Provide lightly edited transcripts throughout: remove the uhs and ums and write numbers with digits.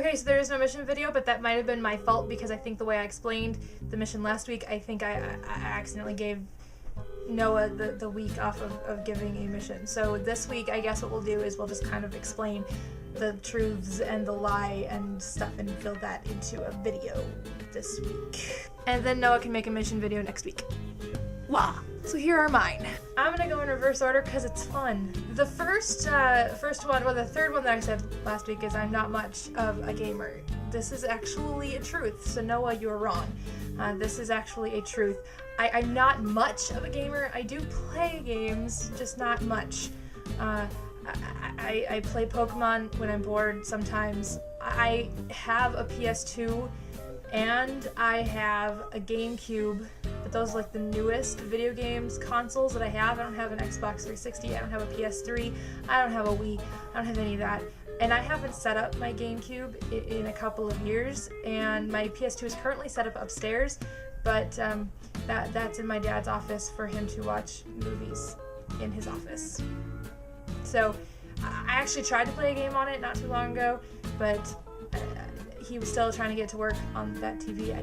Okay, so there is no mission video, but that might have been my fault because I think the way I explained the mission last week, I think I accidentally gave Noah the week off of giving a mission. So this week, I guess what we'll do is we'll just kind of explain the truths and the lie and stuff and fill that into a video this week. And then Noah can make a mission video next week. Wow. So here are mine. I'm gonna go in reverse order because it's fun. The first one, well, the third one that I said last week is I'm not much of a gamer. This is actually a truth, so Noah, you're wrong. This is actually a truth. I'm not much of a gamer. I do play games, just not much. I play Pokemon when I'm bored sometimes. I have a PS2 and I have a GameCube, but those are like the newest video games consoles that I have. I don't have an Xbox 360, I don't have a PS3, I don't have a Wii, I don't have any of that. And I haven't set up my GameCube in a couple of years, and my PS2 is currently set up upstairs, but that's in my dad's office for him to watch movies in his office. So I actually tried to play a game on it not too long ago, but he was still trying to get to work on that TV.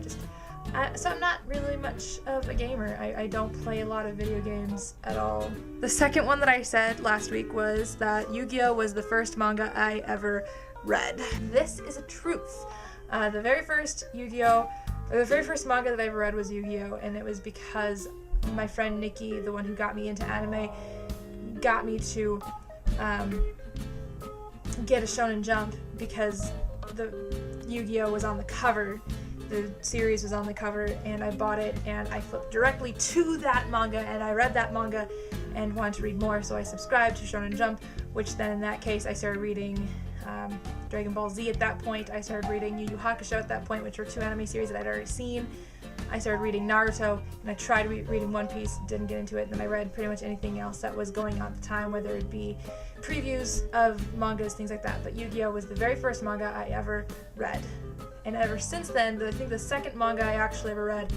So I'm not really much of a gamer. I don't play a lot of video games at all. The second one that I said last week was that Yu-Gi-Oh! Was the first manga I ever read. This is a truth. The very first Yu-Gi-Oh! The very first manga that I ever read was Yu-Gi-Oh! And it was because my friend Nikki, the one who got me into anime, got me to get a Shonen Jump because the Yu-Gi-Oh! Was on the cover. The series was on the cover, and I bought it, and I flipped directly to that manga, and I read that manga and wanted to read more, so I subscribed to Shonen Jump, which then in that case I started reading Dragon Ball Z at that point. I started reading Yu Yu Hakusho at that point, which were two anime series that I'd already seen. I started reading Naruto, and I tried reading One Piece, didn't get into it, and then I read pretty much anything else that was going on at the time, whether it be previews of mangas, things like that. But Yu-Gi-Oh! Was the very first manga I ever read. And ever since then, I think the second manga I actually ever read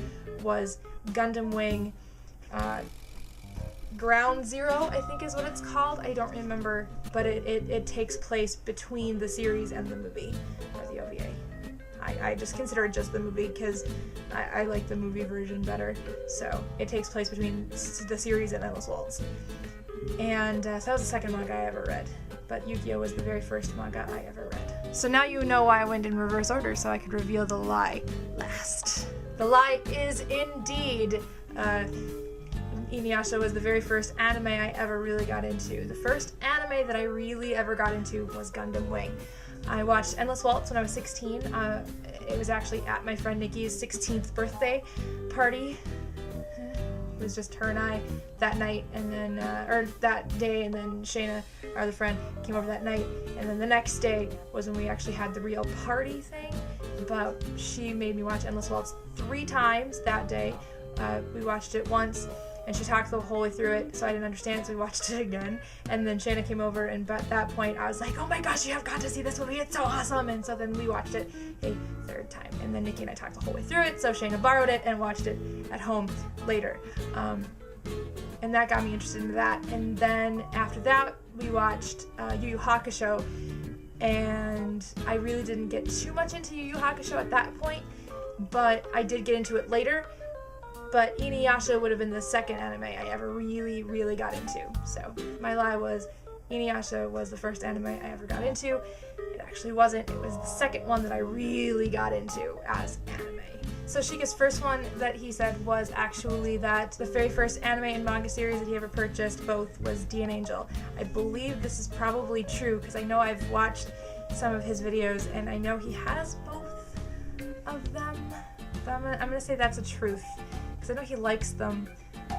was Gundam Wing Ground Zero, I think is what it's called. I don't remember, but it takes place between the series and the movie, or the OVA. I just consider it just the movie because I like the movie version better. So it takes place between the series and Endless Waltz. And so that was the second manga I ever read. But Yu-Gi-Oh! Was the very first manga I ever read. So now you know why I went in reverse order, so I could reveal the lie last. The lie is indeed Inuyasha was the very first anime I ever really got into. The first anime that I really ever got into was Gundam Wing. I watched Endless Waltz when I was 16. It was actually at my friend Nikki's 16th birthday party. It was just her and I that night, and then, or that day, and then Shayna, our other friend, came over that night, and then the next day was when we actually had the real party thing, but she made me watch Endless Waltz 3 times that day. We watched it once, and she talked the whole way through it, so I didn't understand, so we watched it again, and then Shayna came over, and at that point, I was like, oh my gosh, you have got to see this movie, it's so awesome, and so then we watched it a 3rd time, and then Nikki and I talked the whole way through it, so Shayna borrowed it and watched it at home later, and that got me interested in that, and then after that, we watched Yu Yu Hakusho, and I really didn't get too much into Yu Yu Hakusho at that point, but I did get into it later. But Inuyasha would have been the second anime I ever really, really got into. So my lie was Inuyasha was the first anime I ever got into. It actually wasn't. It was the second one that I really got into as anime. So Sheikah's first one that he said was actually that the very first anime and manga series that he ever purchased both was D and Angel. I believe this is probably true because I know I've watched some of his videos and I know he has both of them. But I'm gonna say that's a truth. Because I know he likes them.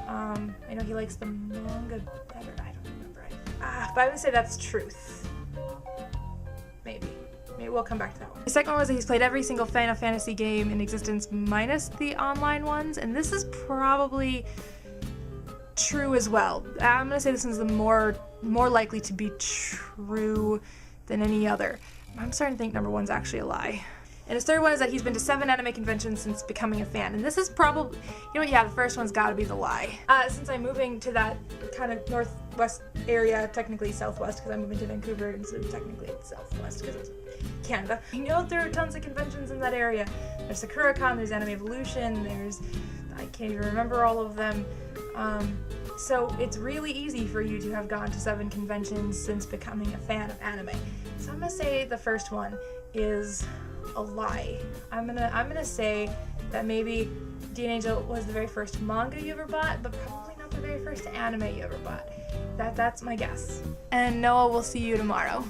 I know he likes the manga better. I don't remember. But I'm gonna say that's truth. Maybe we'll come back to that one. The second one was that he's played every single Final Fantasy game in existence minus the online ones, and this is probably true as well. I'm gonna say this one's the more likely to be true than any other. I'm starting to think number 1's actually a lie. And his third one is that he's been to 7 anime conventions since becoming a fan. And this is probably, you know what, yeah, the first one's gotta be the lie. Since I'm moving to that kind of northwest area, technically southwest, because I'm moving to Vancouver, and so technically it's southwest, because it's Canada. I know there are tons of conventions in that area. There's SakuraCon, there's Anime Evolution, I can't even remember all of them. So it's really easy for you to have gone to 7 conventions since becoming a fan of anime. So I'm gonna say the first one is a lie. I'm gonna say that maybe Dean Angel was the very first manga you ever bought, but probably not the very first anime you ever bought. That's my guess. And Noah, we'll see you tomorrow.